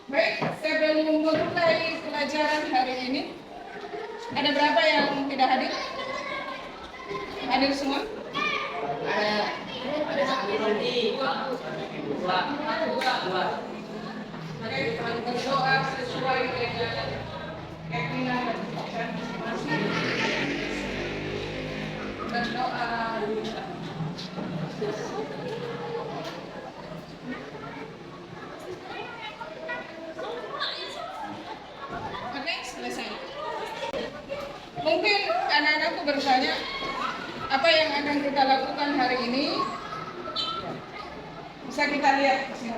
Baik, sebelum memulai pelajaran hari ini, ada berapa yang tidak hadir? Hadir semua? Dua. Oke, berdoa sesuai dengan keyakinan dan masing-masing. Berdoa. Oke, selesai. Mungkin anak-anakku bertanya, apa yang akan kita lakukan hari ini? Bisa kita lihat di sini.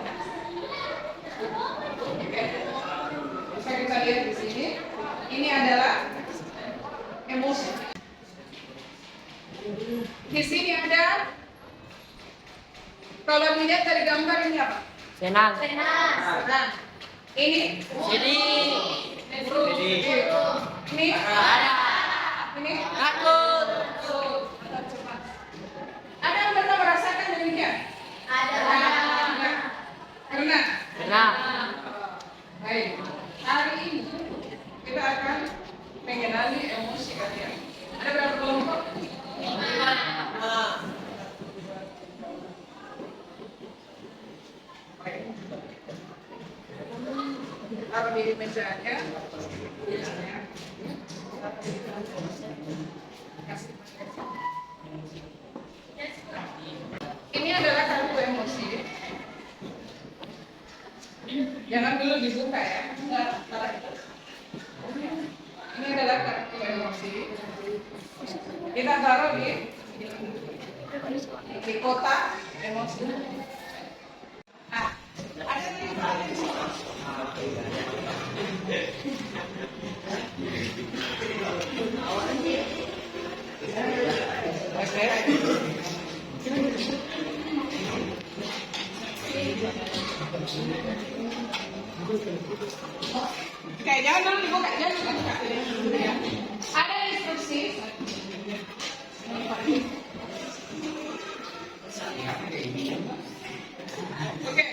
Oke. Bisa kita lihat di sini. Ini adalah emosi. Di sini ada, kalau dilihat dari gambar ini apa? Senang. Senang. Ini? Sedih. Ini? Ini? Takut. Ada yang pernah merasakan demikian? Ada. Pernah? Pernah. Baik. Hari ini kita akan mengenali emosi kalian. Ada berapa kelompok? 5. Baik. Taruh di meja aja. Ini adalah kartu emosi. Jangan dulu dibuka ya. Ini adalah kartu emosi. Kita taruh di kotak emosi. Nah, ada Oke, jangan dulu dibuka, Ada instruksi. Oke.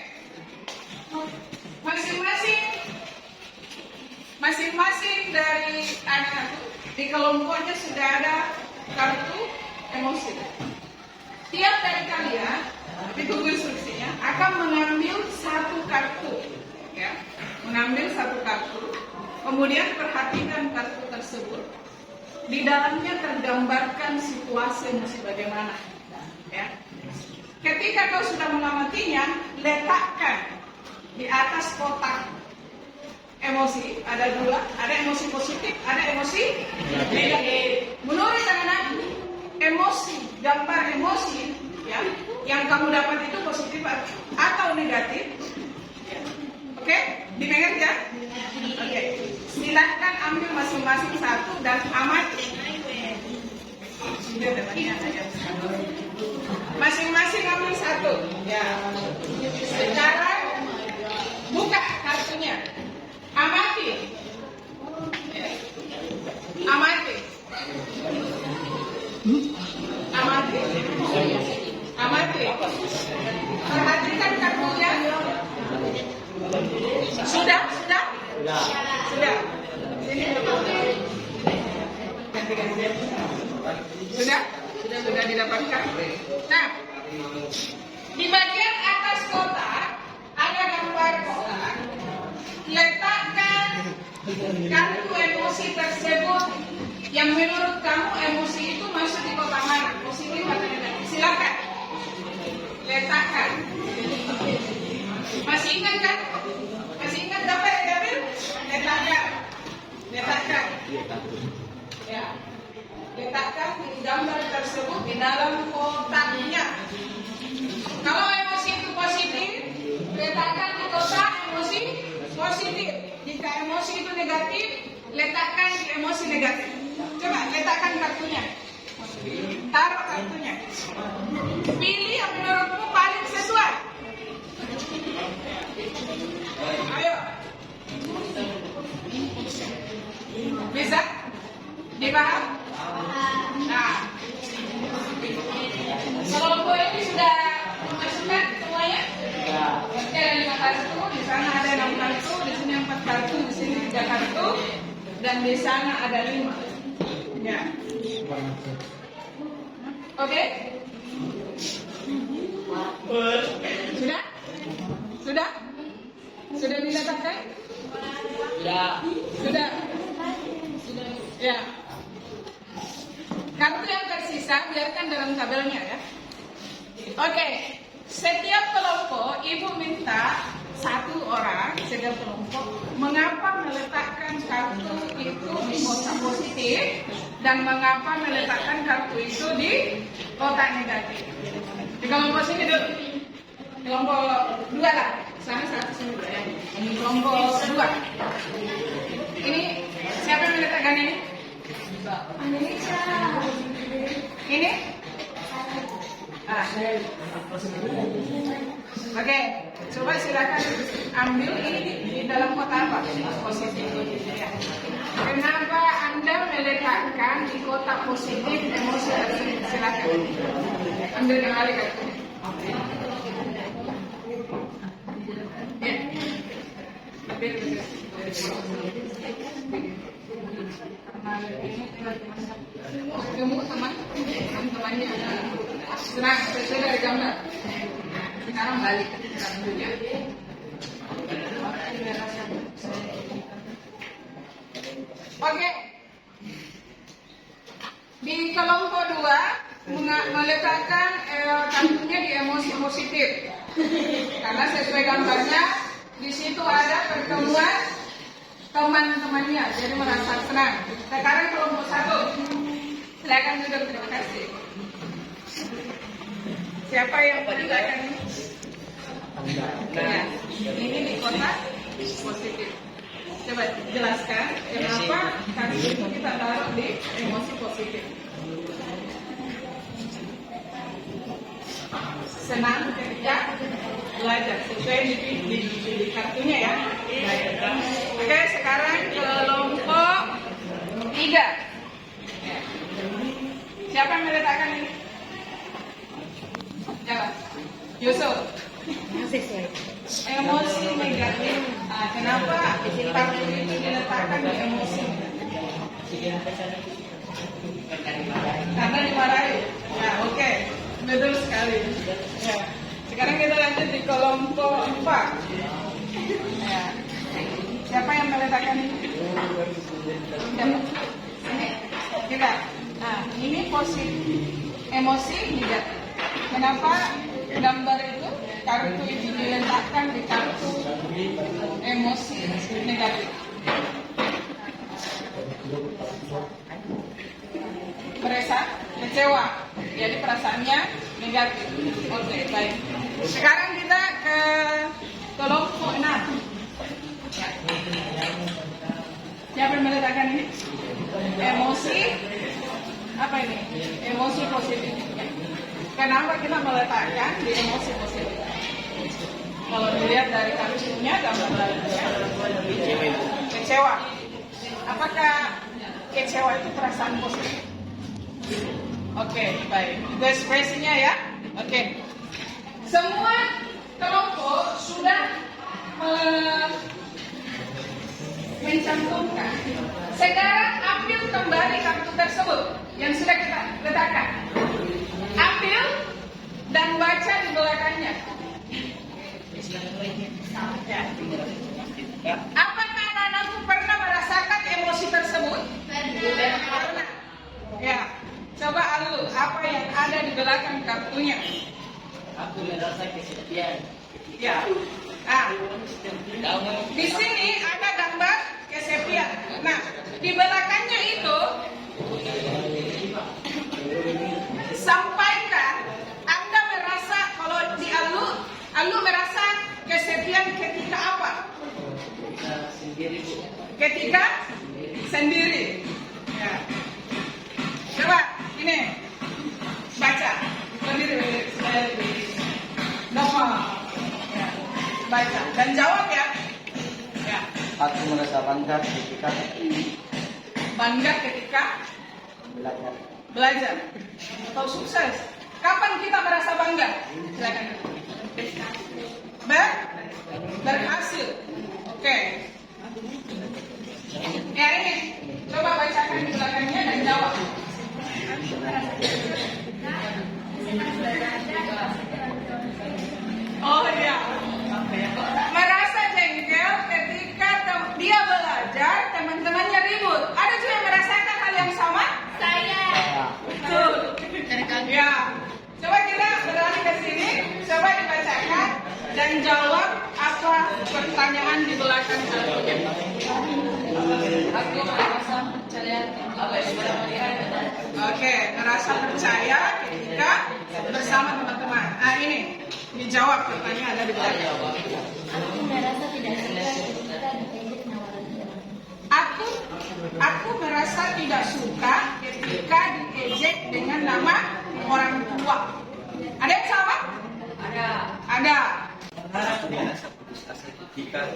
Masing-masing dari anak di kelompoknya sudah ada kartu emosi. Tiap dari kalian, ditunggu instruksinya, akan mengambil satu kartu, ya, mengambil satu kartu. Kemudian perhatikan kartu tersebut. Di dalamnya tergambarkan situasi emosi bagaimana, ya. Ketika kau sudah mengamatinya, letakkan di atas kotak emosi. Ada dua, ada emosi positif, ada emosi negatif. Menurut anak-anak, emosi, gambar emosi, ya, yang kamu dapat itu positif atau negatif, ya. Oke, dimengerti ya? Oke, silahkan ambil masing-masing satu dan amati. Masing-masing ambil satu, ya. Sekarang buka kartunya, amati, ya. Amati. Perhatikan kartunya. Sudah. Sudah didapatkan. Nah, di bagian atas kotak ada gambar kotak. Letakkan kartu emosi tersebut yang menurut kamu emosi itu masuk di kotak mana? Positif atau negatif? Silakan letakkan. Masih ingat kan? Dapat Gabriel? Letakkan. Ya. Letakkan gambar tersebut di dalam kotaknya. Kalau emosi itu positif, letakkan di kotak emosi positif. Jika emosi itu negatif, letakkan di emosi negatif. Coba letakkan kartunya. Taruh kartunya. Pilih yang menurutmu paling sesuai. Ayo. Bisa? Dipaham? Nah, kelompok ini sudah masukkan semuanya? Berarti ada 5 kartu, di sana ada 6 kartu, di 3 kartu, dan di sana ada 5. Ya. Oke? Sudah? Sudah? Sudah diletakkan? Sudah. Ya. Kartu yang tersisa biarkan dalam tabelnya ya. Oke. Setiap kelompok ibu minta 1 orang setiap kelompok mengapa meletakkan kartu itu di kotak positif dan mengapa meletakkan kartu itu di kotak negatif. Di kelompok sini dulu. Kelompok 2 lah. Sana 1 sini 2 ya. Ini kelompok 2. Ini siapa yang meletakkan ini? Ini? Oke, coba silakan ambil ini di dalam kotak apa? Positif. Ya. Kenapa Anda meletakkan di kotak positif emosi tersebut? Silakan. Ambil kembali kartunya. Ya. Kamu teman-temannya senang sesuai dari gambar. Sekarang balik ke kartunya. Oke. Di kelompok 2 meletakkan kartunya di emosi positif. Karena sesuai gambarnya di situ ada pertemuan teman-temannya, jadi merasa senang. Sekarang kelompok 1, silakan duduk, terima kasih. Siapa yang meletakkan ini? Ya, ini di kotak positif. Coba jelaskan kenapa kartu itu kita taruh di emosi positif. Senang ketika belajar sesuai di kartunya ya. Oke, sekarang kelompok 3. Siapa yang meletakkan ini? Jangan. Yusuf. Emosi negatif. Kenapa kartu ini diletakkan di emosi? Karena dimarahi. Nah, oke. Betul sekali. Ya. Sekarang kita lanjut di kelompok 4. Ya. Siapa yang meletakkan ini? Ini. Kita. Nah, ini positif. Emosi negatif. Kenapa gambar itu, kartu itu diletakkan di kartu emosi negatif? Merasa kecewa, jadi perasaannya negatif. Oke, baik. Sekarang kita ke kelompok 6. Siapa yang meletakkan ini? Emosi apa ini? Emosi positif. Kenapa kita meletakkan di emosi positif? Kalau dilihat dari kartunya gambarnya kecewa. Apakah kecewa itu perasaan positif? Oke, baik. Itu ekspresinya ya. Oke. Semua kelompok sudah mencantumkan. Sekarang ambil kembali kartu tersebut yang sudah kita letakkan. Ambil dan baca di belakangnya. Apakah anak-anakku pernah merasakan emosi tersebut? Pernah. Ya. Coba Alu, apa yang ada di belakang kartunya? Aku merasa kesepian. Ya. Di sini ada gambar kesepian. Nah, di belakangnya itu sampaikan Anda merasa kalau di Alu merasa kesepian ketika apa? Ketika sendiri. Ya. Coba ini baca sendiri. Ya. Baca dan jawab ya. Ya. Aku merasa bangga ketika belajar. Atau sukses. Kapan kita merasa bangga? Silakan. Berhasil. Oke. di belakang aku. Aku merasa percaya. Oke, merasa percaya ketika bersama teman-teman. Nah ini dijawab pertanyaan ada di belakang. Aku merasa tidak suka ketika diejek nawaran teman. Aku merasa tidak suka ketika diejek dengan nama orang tua. Ada yang sama? Ada. Merasa putus asa ketika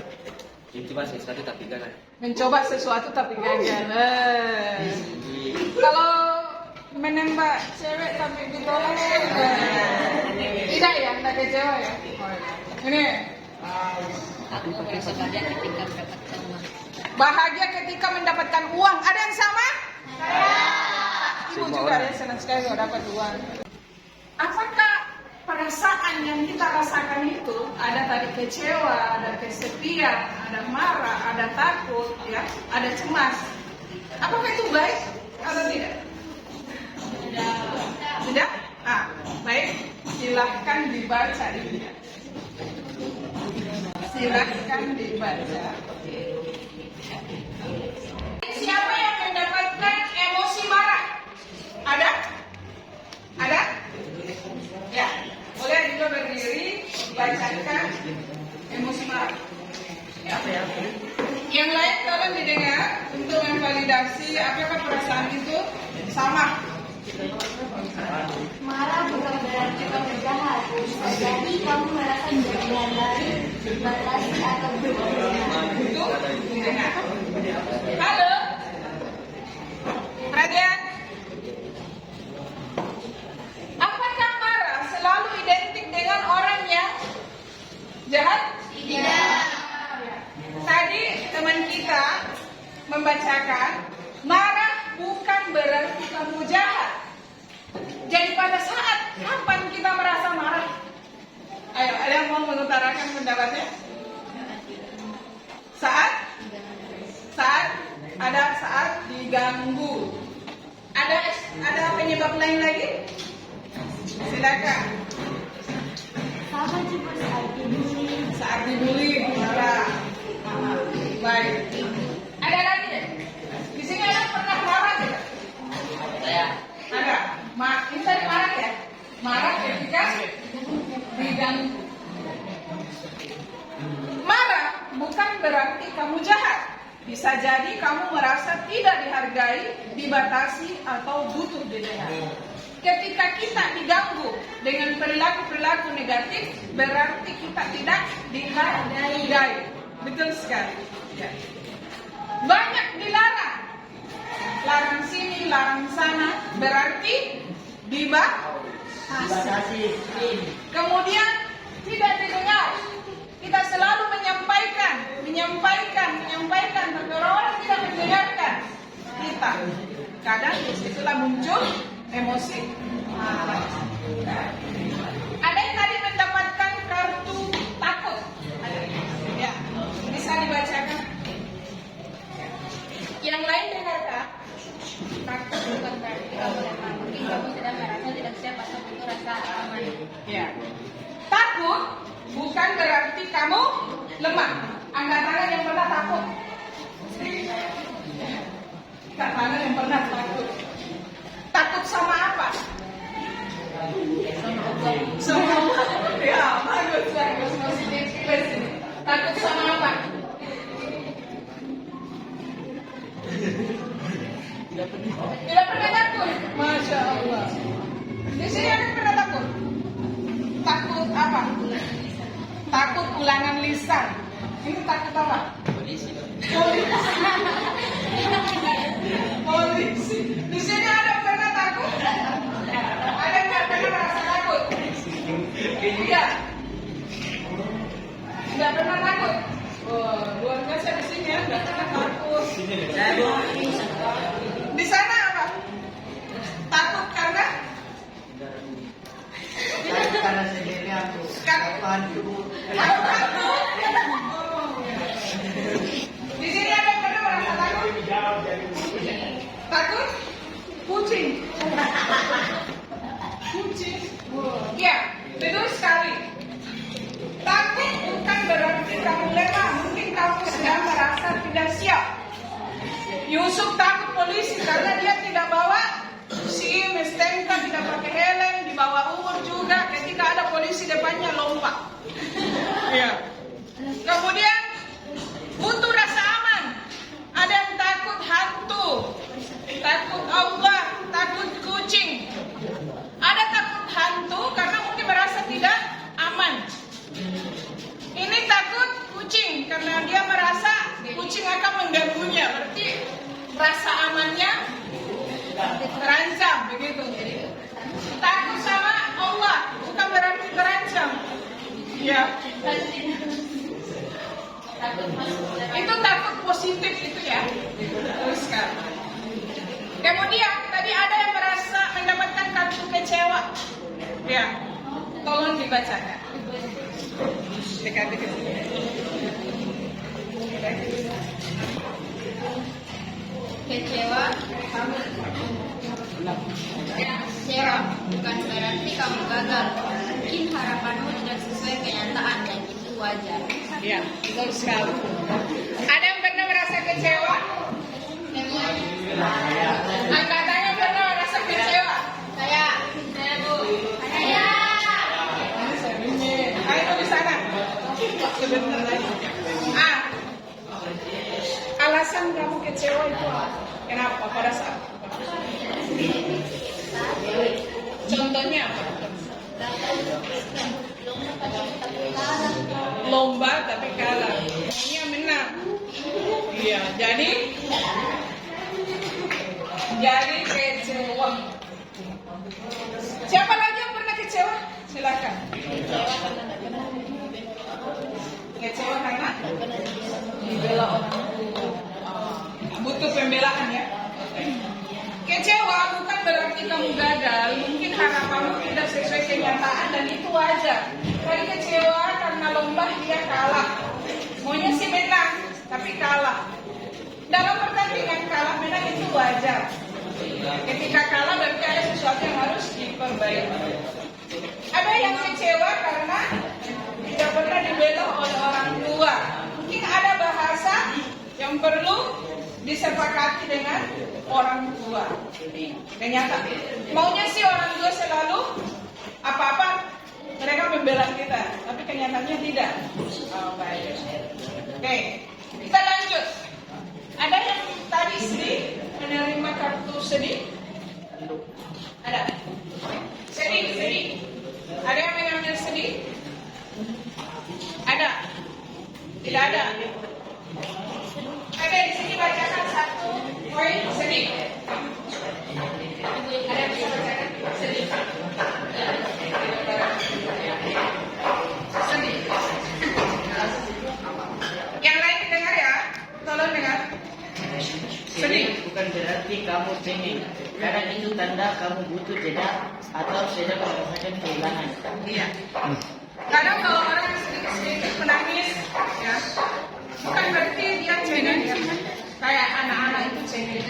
mencoba sesuatu tapi gagal. Mencoba sesuatu tapi gagal. Kalau menembak cewek tapi ditolak, tidak ya, tidak kecewa ya. Ini Aku merasa bahagia ketika mendapatkan uang. bahagia ketika mendapatkan uang. Ada yang sama? Ibu juga ya senang sekali kalau dapat uang. Apakah perasaan yang kita rasakan itu ada tadi kecewa, ada kesepian, ada marah, ada takut, ya, ada cemas? Apakah itu baik atau tidak? Tidak? Ah, baik. Silahkan dibaca ini. Silahkan dibaca. Siapa yang mendapatkan emosi marah? Ada? Ada? Ya, boleh juga berdiri, bacakan emosi marah. Ya. Yang lain tolong didengar untuk memvalidasi apakah perasaan itu sama. Marah bukan berarti kamu jahat. Bisa jadi kamu merasa jadian lagi, batasi atau berlebihan. Itu didengar. Halo? Perhatian. Apakah marah selalu identik dengan orang yang jahat? Tidak. Tadi teman kita membacakan marah bukan berarti kamu jahat. Jadi pada saat kapan kita merasa marah? Ayo, ada yang mau mengutarakan pendapatnya? Saat diganggu. Ada penyebab lain lagi? Silakan. Sama juga saat dibully. Saat dibully, marah. Baik. Ada lagi? Di sini ada pernah marah tidak? Saya Ada. Ini tadi marah ya? Marah ketika diganggu. Marah bukan berarti kamu jahat. Bisa jadi kamu merasa tidak dihargai, dibatasi, atau butuh didengar. Ketika kita diganggu dengan perilaku-perilaku negatif, berarti kita tidak dihargai. Betul sekali. Ya. Banyak dilarang. Larang sini, larang sana, berarti dibatasi. Kemudian tidak didengar. Kita selalu menyampaikan, tapi orang tidak mendengarkan kita. Kadang disitulah muncul emosi. Ada yang tadi mendapatkan kartu takut. Ya, bisa dibacakan. Yang lain dengarkah? Takut bukan berarti kamu lemah. Mungkin kamu sedang merasa tidak siap atau butuh rasa aman. Ya. Takut bukan berarti kamu lemah. Angkat tangan yang pernah takut. Angkat tangan yang pernah takut. Takut sama apa? Semua. Ya, bagus. Positif question. Takut sama apa? Tidak pernah takut. Masya Allah. Di sini ada yang pernah takut? Takut apa? Takut ulangan lisan. Ini takut apa? polisi. Polisi. Di sini ada yang pernah takut? Ada yang pernah merasa takut? Iya. Tidak pernah takut. Oh, luar biasa di sini ya. Tidak pernah takut. Di sana apa? Takut karena? Karena sendiri aku Takut. Di sini ada yang pernah merasa takut? Takut? Kucing. Kucing. Iya, betul sekali. Takut bukan berarti kamu lemah. Mungkin kamu Yusuf takut polisi karena dia tidak bawa SIM, STNK, tidak pakai helm, di bawah umur juga. Ketika ada polisi depannya lompat. Ya. Kemudian butuh rasa aman. Ada yang takut hantu, takut Allah, takut kucing. Ada takut hantu karena mungkin merasa tidak aman. Ini takut kucing karena dia merasa kucing akan mengganggunya. Berarti rasa amannya terancam, begitu. Takut sama Allah bukan berarti terancam. Ya. Itu takut positif itu ya. Teruskan. Kemudian tadi ada yang merasa mendapatkan kartu kecewa. Ya. Tolong dibacakan. Dekat-dekat. Kecewa, kecewa bukan berarti kamu gagal. Mungkin harapanmu tidak sesuai kenyataan dan itu wajar. Ya, betul sekali. Ada yang pernah merasa kecewa? Angkatannya pernah merasa kecewa? Saya Bu. Saya. Ayo di sana. Sebentar lagi. Alasan kamu kecewa itu apa? Kenapa? Pada saat apa? Contohnya apa? Lomba tapi kalah. Maunya menang. Iya, jadi kecewa. Siapa lagi yang pernah kecewa? Silakan. Kecewa karena dibela orang tua. Butuh pembelaan ya. Kecewa bukan berarti kamu gagal. Mungkin harapanmu tidak sesuai kenyataan dan itu wajar. Tadi kecewa karena lomba dia kalah. Maunya sih menang, tapi kalah. Dalam pertandingan kalah menang itu wajar. Ketika kalah berarti ada sesuatu yang harus diperbaiki. Ada yang kecewa karena tidak pernah dibela oleh orang tua. Mungkin ada bahasa yang perlu disepakati dengan orang tua. Ternyata maunya sih orang tua selalu apa-apa mereka membela kita, tapi kenyataannya tidak. Oh, baik. Oke, kita lanjut. Ada yang tadi sedih menerima kartu sedih? Ada. Sedih. Ada yang mengambil sedih? Ada. Tidak ada. Oke, di sini bacakan satu poin sedih. Ada yang bisa bacakan sedih? Sedih. Yang lain dengar ya, tolong dengar. Sedih. Bukan berarti kamu cengeng, karena itu tanda kamu butuh jeda atau sedang merasakan kehilangan. Iya. Kadang kalau orang sedikit menangis, ya, bukan berarti dia cengeng ya. Kayak anak-anak itu cengeng.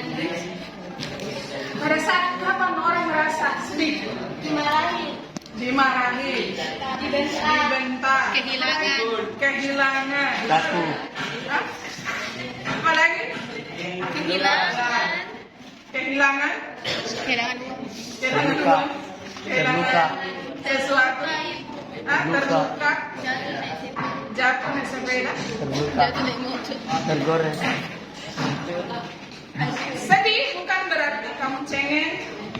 Pada saat kapan orang merasa sedih? Dimarahi, dibentak, kehilangan, Hah? Apa lagi? Kehilangan sesuatu, terluka, jatuh naik sepeda, Tergores. sedih bukan berarti kamu cengeng.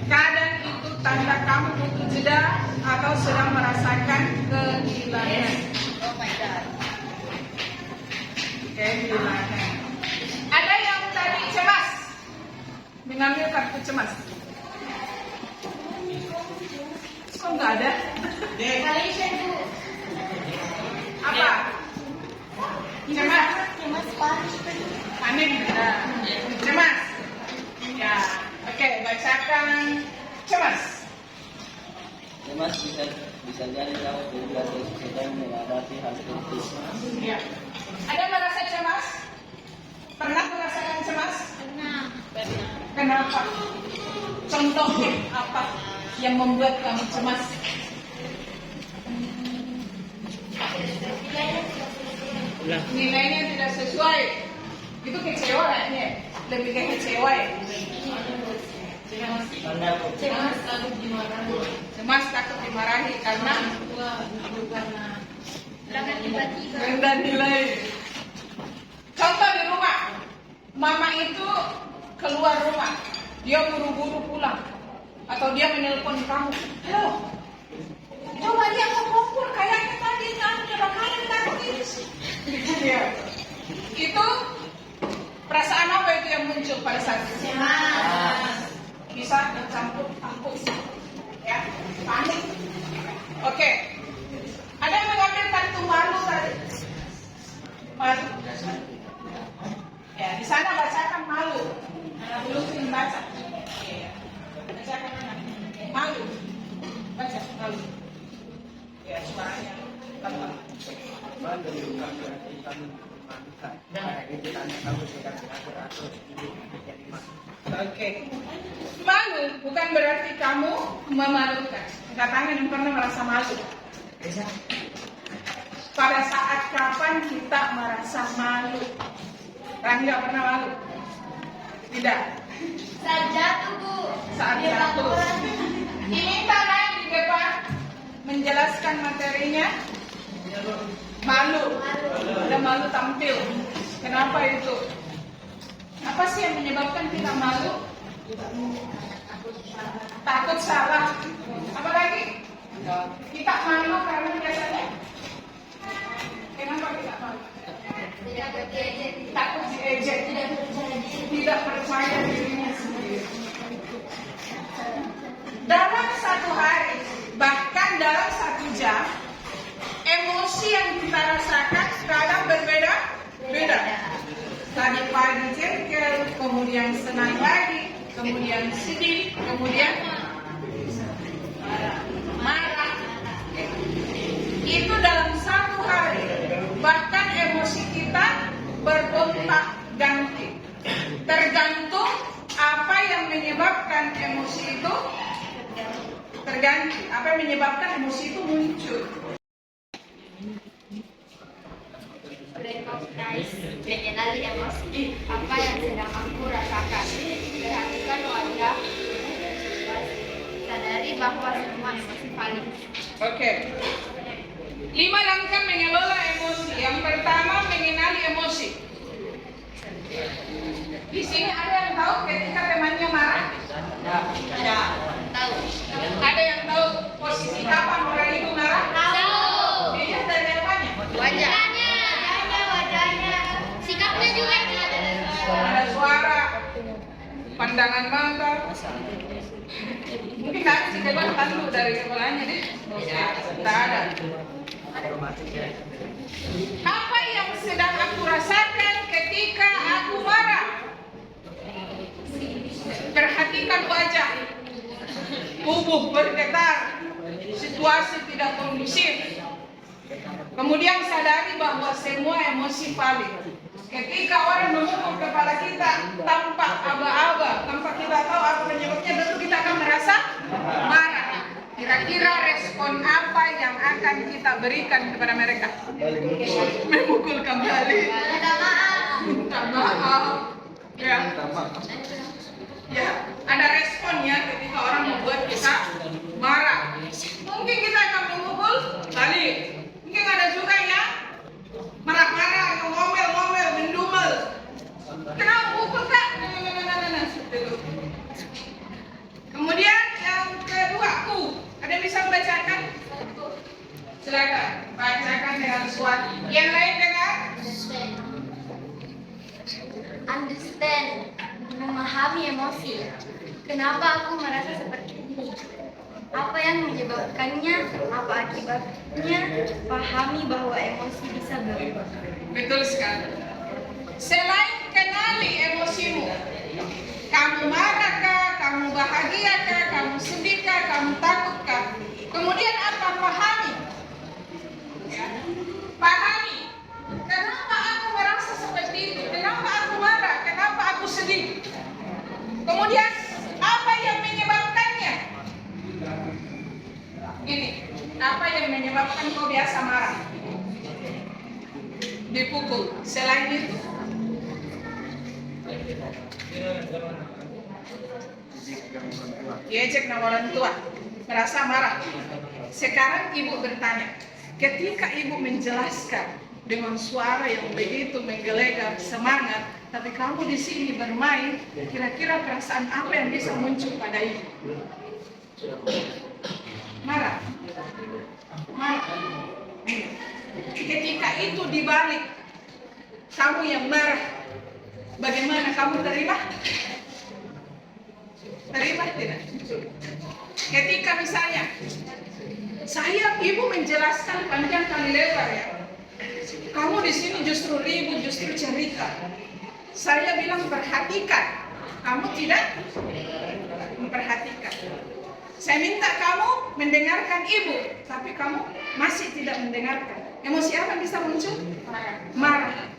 Kadang itu tanda kamu butuh jeda atau sedang merasakan kehilangan. Oh my God. Kehilangan. Ada yang tadi cemas, mengambil kartu cemas. Kok nggak ada? Malaysia Bu. Apa? Cemas. Panik. Cemas. Ya. Oke, bacakan cemas. Cemas bisa jadi kamu juga sedang menghadapi hal kritis. Ya. Ada yang merasa cemas? Pernah merasakan cemas? Pernah. Kenapa? Contohnya apa yang membuat kamu cemas? Nilainya tidak sesuai. Itu kecewa kayaknya. lebih kayak kecewa ya. Tanda Cemas takut dimarahi. Cemas takut dimarahi karena Karena tiba-tiba. rendah nilai. Contoh di rumah, mama itu keluar rumah, dia buru-buru pulang, atau dia menelpon kamu, halo, coba lihat ke kompor, kayaknya tadi kamu kebakaran tadi. Ya. Itu perasaan apa itu yang muncul pada saat itu? Cemas. Bisa bercampur takut, ya, panik. Oke, ada yang mengambil kartu malu tadi. Malu. Ya, di sana bacakan malu. Anak belum sering baca. Ya, bacakan anak. Malu. Baca malu. Ya, suaranya pelan. Oke. Malu bukan berarti kamu memalukan. Katakan yang pernah merasa malu. Pada saat kapan kita merasa malu? Rangga pernah malu? Tidak. Saat jatuh, Bu. Saat Dia jatuh. laporan. Diminta naik di depan menjelaskan materinya. Malu. Udah malu tampil. Kenapa itu? Apa sih yang menyebabkan kita malu? Takut salah. Apa lagi? Kita malu karena biasanya. Kenapa kita malu? Tidak berkejet. Takut diejek. Tidak percaya diri. Tidak percaya dirinya sendiri. Dalam satu hari, bahkan dalam 1 jam, emosi yang kita rasakan kadang berbeda-beda. Tadi pagi jengkel, kemudian senang lagi, kemudian sedih, kemudian marah. Itu dalam 1 hari. Bahkan emosi kita bergonta-ganti. Tergantung apa yang menyebabkan emosi itu terganti. Apa yang menyebabkan emosi itu muncul. Recognize, mengenali emosi apa yang sedang aku rasakan. Perhatikan wajah. Sadari bahwa semua emosi valid. Oke. 5 langkah mengelola emosi. Yang pertama, mengenali emosi. Di sini ada yang tahu ketika temannya marah? Ada. Tahu. Ada yang tahu posisi kapan orang itu marah? Tahu. Dilihat dari apanya? Wajahnya. Wajahnya. Sikapnya juga. Ada suara, pandangan mata. Mungkin ada sih debat tandu dari kepalanya deh. Tidak ada. Apa yang sedang aku rasakan ketika aku marah? Perhatikan wajah. Tubuh bergetar. Situasi tidak kondusif. Kemudian sadari bahwa semua emosi valid. Ketika orang memukul kepala kita tanpa aba-aba, tanpa kita tahu apa penyebabnya, tentu kita akan merasa marah. Kira-kira respon apa yang akan kita berikan kepada mereka? Memukul kembali. Minta maaf. Minta maaf. Ya. Ya, ada responnya ketika orang membuat kita marah. Mungkin kita akan memukul balik. Mungkin ada juga yang marah-marah, yang ngomel-ngomel, mendumel. Kenapa pukul kak? Kemudian yang kedua, ada yang bisa membacakan? Silakan, bacakan dengan suara. Yang lain dengar? Understand, memahami emosi. Kenapa aku merasa seperti ini? Apa yang menyebabkannya? Apa akibatnya? Pahami bahwa emosi bisa berubah. Betul sekali. Selain kenali emosimu, kamu marahkah, kamu bahagiakah, kamu sedihkah, kamu takutkah? Kemudian apa? Pahami. Ya. Pahami. Kenapa aku merasa seperti itu? Kenapa aku marah? Kenapa aku sedih? Kemudian apa yang menyebabkannya? Ini, apa yang menyebabkan kau biasa marah? Dipukul. Selain itu, Diejek sama orang tua, merasa marah. Sekarang ibu bertanya, ketika ibu menjelaskan dengan suara yang begitu menggelegar, semangat, tapi kamu di sini bermain, kira-kira perasaan apa yang bisa muncul pada ibu? Marah. Marah. Ketika itu dibalik, kamu yang marah, bagaimana kamu terima? Terima tidak? Ketika misalnya ibu menjelaskan panjang kali lebar ya, kamu di sini justru ribut, justru cerita. Saya bilang perhatikan, kamu tidak memperhatikan. Saya minta kamu mendengarkan ibu, tapi kamu masih tidak mendengarkan. Emosi apa yang bisa muncul? Marah.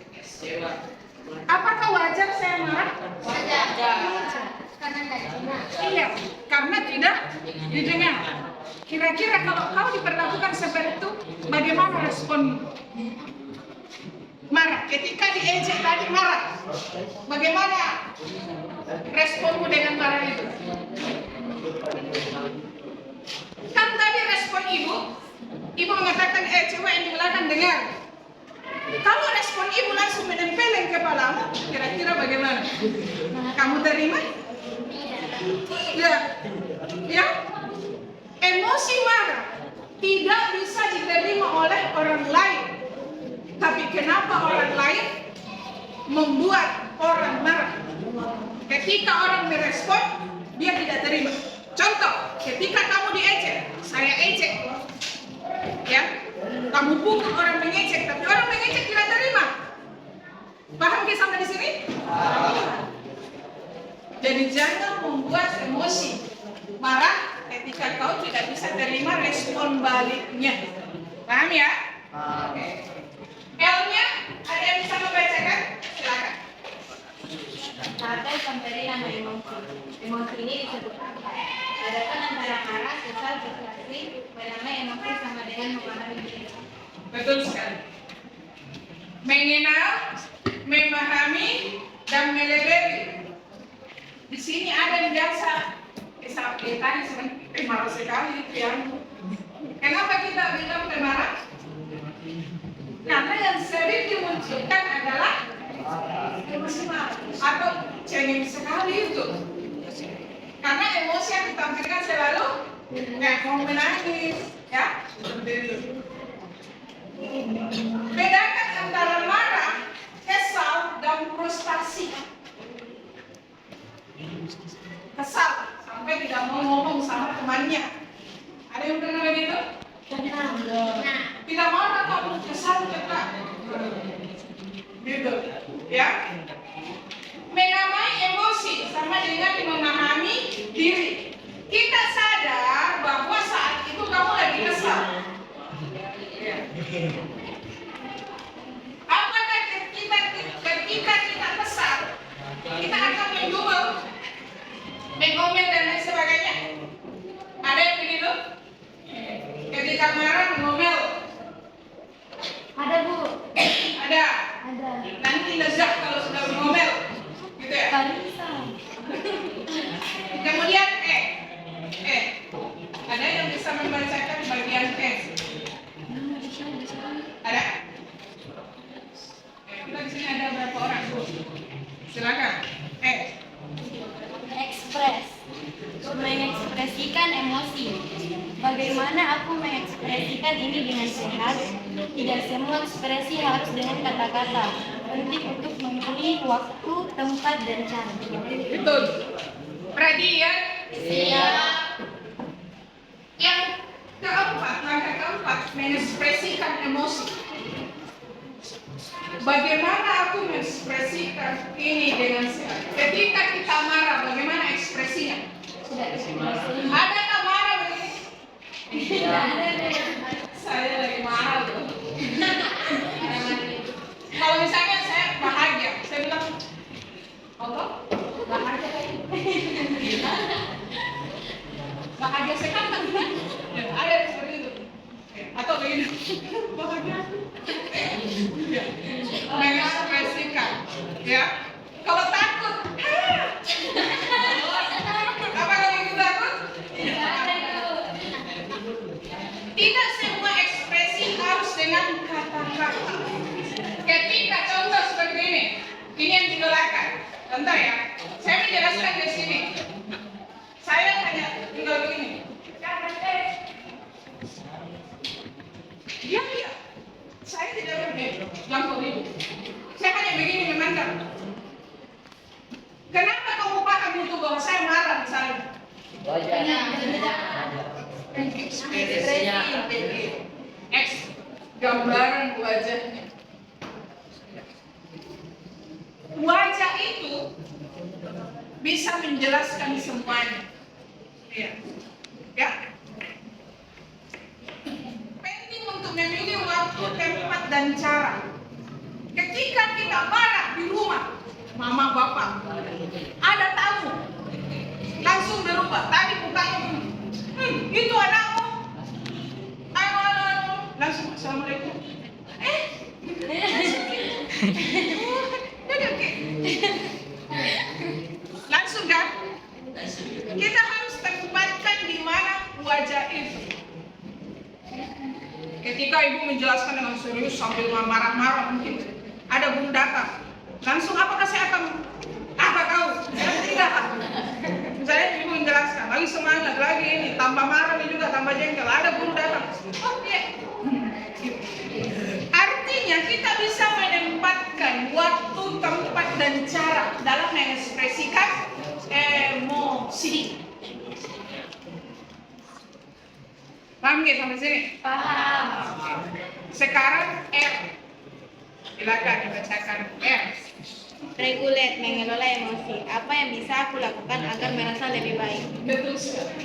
Apakah wajar saya marah? Wajar. Karena tidak didengar. Iya, karena tidak didengar. Kira-kira kalau kau diperlakukan seperti itu, bagaimana respon? Marah. Ketika diejek tadi marah. Bagaimana responmu dengan marah itu? Kan tadi respon ibu mengatakan, cewek yang di belakang dengar. Kalau respon ibu langsung menempeleng kepalamu, kira-kira bagaimana? Kamu terima? Ya, emosi marah tidak bisa diterima oleh orang lain. Tapi kenapa orang lain membuat orang marah? Ketika orang merespon, dia tidak terima. Contoh, ketika kamu diejek, saya ejek, ya, kamu pukul orang mengejek, tapi orang mengejek tidak terima. Paham ke sampai di sini? Jadi jangan membuat emosi marah ketika kau tidak bisa terima respon baliknya. Paham ya? Oke. L-nya ada yang bisa membacakan? Silakan. Ada pemberian emosi. Emosi ini disebutkan bedakan antara marah, kesal, frustasi. Menamai emosi sama dengan memahami diri. Betul sekali. Mengenal, memahami, dan melebeli. Di sini ada yang biasa tadi sebenarnya marah sekali itu ya. Kenapa kita bilang pemarah? Karena yang sering dimunculkan adalah emosi marah atau cengeng sekali itu. Karena emosi yang ditampilkan selalu mau menangis, ya. Bedakan antara marah, kesal, dan frustasi. Kesal sampai tidak mau ngomong sama temannya. Ada yang pernah begitu? Tidak marah kamu, kesal cepat. Gitu, ya. Menamai emosi sama dengan memahami diri. Kita sadar bahwa saat itu kamu lagi kesal. Apakah ketika kita kesal, kita akan mengomel dan lain sebagainya? Ada yang begitu? Ketika marah mengomel? Ada, Bu. Ada. Ada. Nanti lezat kalau sudah mengomel, gitu ya. Karisa. Kemudian ada yang bisa membacakan bagian ada? Kita di sini ada berapa orang? Silakan. Ekspres. Mengekspresikan emosi. Bagaimana aku mengekspresikan ini dengan sehat? Tidak semua ekspresi harus dengan kata-kata. Penting untuk memilih waktu, tempat, dan cara. Betul. Perhatian. Siap. Yang keempat, langkah keempat, mengekspresikan emosi. Bagaimana aku mengekspresikan ini dengan sehat? Ketika kita marah, bagaimana ekspresinya? Adakah marah begini? Saya lagi marah loh. Kalau misalnya saya bahagia, saya bilang, Allah, bahagia. Bahagia sekali. Ya, ada yang seperti itu. Atau begini, bahagia. Mengekspresikan, ya. Kalau takut, Ekspresinya. X gambaran wajahnya. Wajah itu bisa menjelaskan semuanya. Ya. Ya. Penting untuk memilih waktu, tempat, dan cara. Ketika kita marah di rumah, mama bapak, ada tamu, langsung berubah. Tadi mukanya itu anakmu. Ayo, langsung assalamualaikum. Langsung kan? Kita harus tempatkan di mana wajah itu. Ketika ibu menjelaskan dengan serius sambil marah-marah, mungkin ada bung datang. Langsung apakah saya akan apa kau? Tidak. Misalnya ibu menjelaskan, lagi semangat, lagi ini, tambah marah ini juga, tambah jengkel. Ada bung datang. Oh iya. Artinya kita bisa menempatkan waktu, tempat, dan cara dalam mengekspresikan emosi. Paham nggak sampai sini? Paham. Sekarang R. Silakan dibacakan R. Regulate, mengelola emosi. Apa yang bisa aku lakukan agar merasa lebih baik? Betul sekali.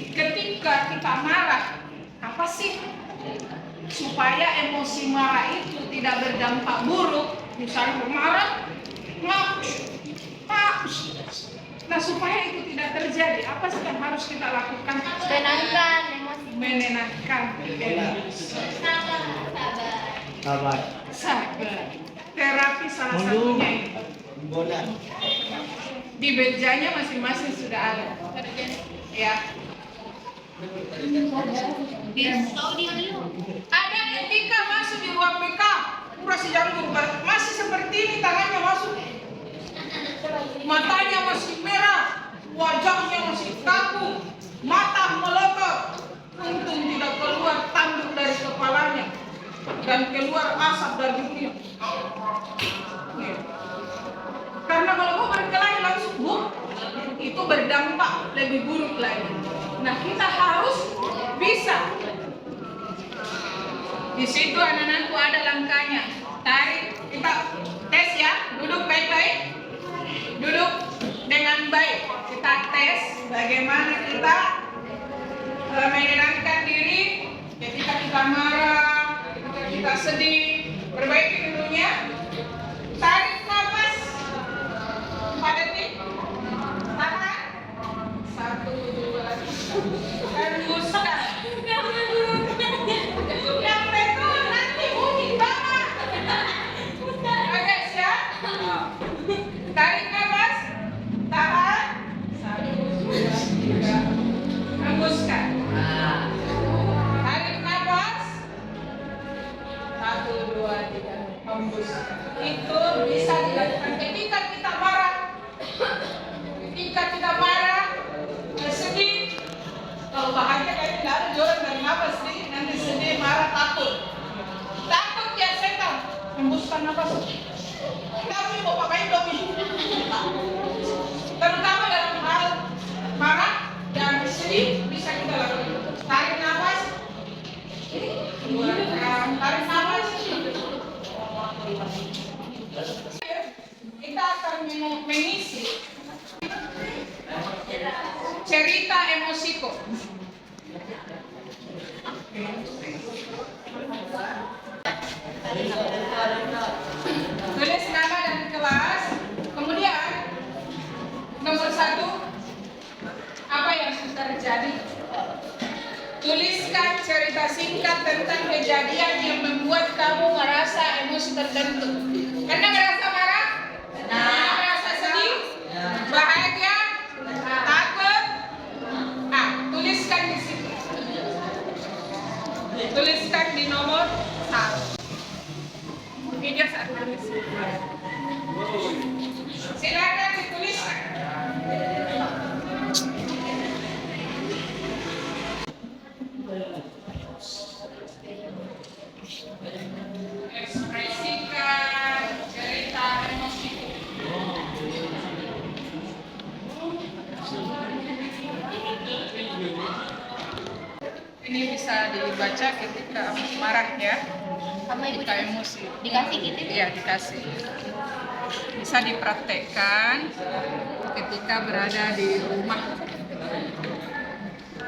Ketika kita marah, apa sih supaya emosi marah itu tidak berdampak buruk? Misalnya marah, nah supaya itu tidak terjadi, apa sih yang harus kita lakukan? Tenangkan emosi. Menenangkan emosi. Sabar. Sabar. Terapi salah satunya itu. Di bejanya masing-masing sudah ada. Ya. Ada ketika masuk di ruang BK, kurang janggut, masih seperti ini, tangannya masuk, matanya masih merah, wajahnya masih kaku, mata melotot. Untung tidak keluar tanduk dari kepalanya dan keluar asap dari dunia. Karena kalau kau berkelahi langsung itu berdampak lebih buruk lagi. Nah, kita harus bisa. Di situ anak-anakku ada langkahnya. Tarik, kita tes ya. Duduk baik-baik. Duduk dengan baik. Kita tes bagaimana kita menenangkan diri ketika kita marah, ketika kita sedih. Perbaiki dulunya. Tarik nafas 4 detik. Tahan. 1, 2, 3. Hembuskan. Yang betul nanti bunyi banget. Oke, siap? Tarik nafas. Tahan. 1, 2, 3. Hembuskan. Tarik nafas. 1, 2, 3. Hembuskan. Itu bisa dilakukan ketika kita marah. Ketika kita marah, sedih. Kalau bahagia kayak tidak ada joran dari nafas sedih, nanti sedih, marah, takut. Takut ya setan. Hembuskan nafas. Tapi mau pakai domi. Terutama dalam hal marah dan sedih bisa kita lakukan. Tarik nafas. Tarik nafas. Kita akan mengisi cerita emosiku. Tulis nama dan kelas. Kemudian nomor 1, apa yang terjadi? Tuliskan cerita singkat tentang kejadian yang membuat kamu merasa emosi tertentu. Karena merasa marah? Karena merasa sedih? Bahagia? Takut? Tuliskan di situ. Tuliskan di nomor 1. Ini dia saat tulis. Silakan dituliskan. Ekspresikan cerita bisa dibaca ketika marah ya, Sama ibu ketika emosi. dikasih gitu. Iya, dikasih. Bisa dipraktekkan ketika berada di rumah.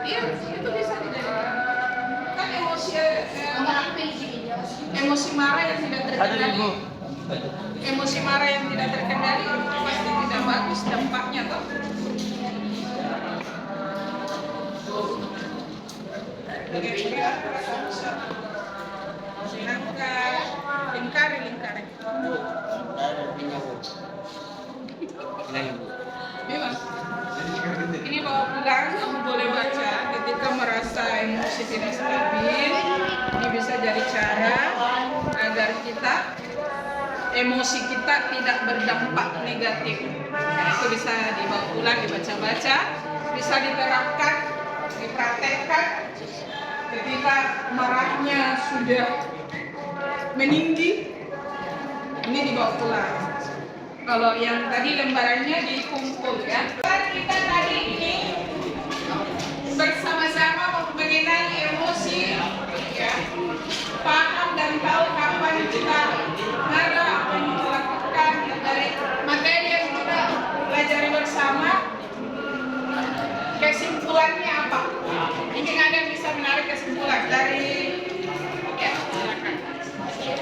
Iya, itu bisa dijadikan. Kan emosi marah yang tidak terkendali. Emosi marah yang tidak terkendali pasti tidak bagus dampaknya toh. Lingkari. Memang. Ini bawa pulang, kamu boleh baca ketika merasa emosi tidak stabil. Ini bisa jadi cara agar emosi kita tidak berdampak negatif. Itu bisa dibawa pulang, dibaca-baca, bisa diterapkan, dipraktekkan ketika marahnya sudah meninggi. Ini dibawa pulang. Kalau yang tadi lembarannya dikumpul ya. Kita tadi ini bersama-sama mengenai emosi ya. Paham dan tahu kapan kita marah, apa yang kita lakukan dari materi yang kita pelajari bersama. Kesimpulannya apa? Mungkin ada yang bisa menarik kesimpulan dari ya, silakan. Saya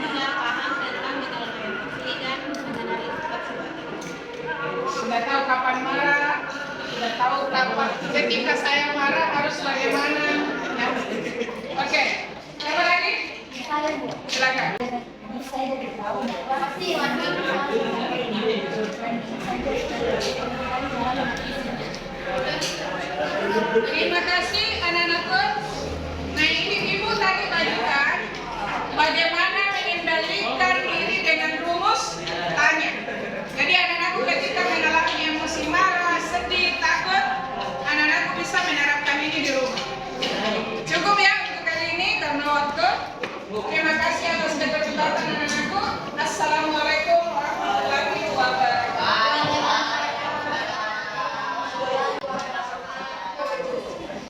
sudah paham tentang gejala emosi dan mengenali sifat Sudah tahu kapan marah, sudah tahu kapan ketika saya marah harus bagaimana. Ya. Oke, siapa lagi? Silakan. Terima kasih anak-anakku. Nah ini ibu tadi bagikan bagaimana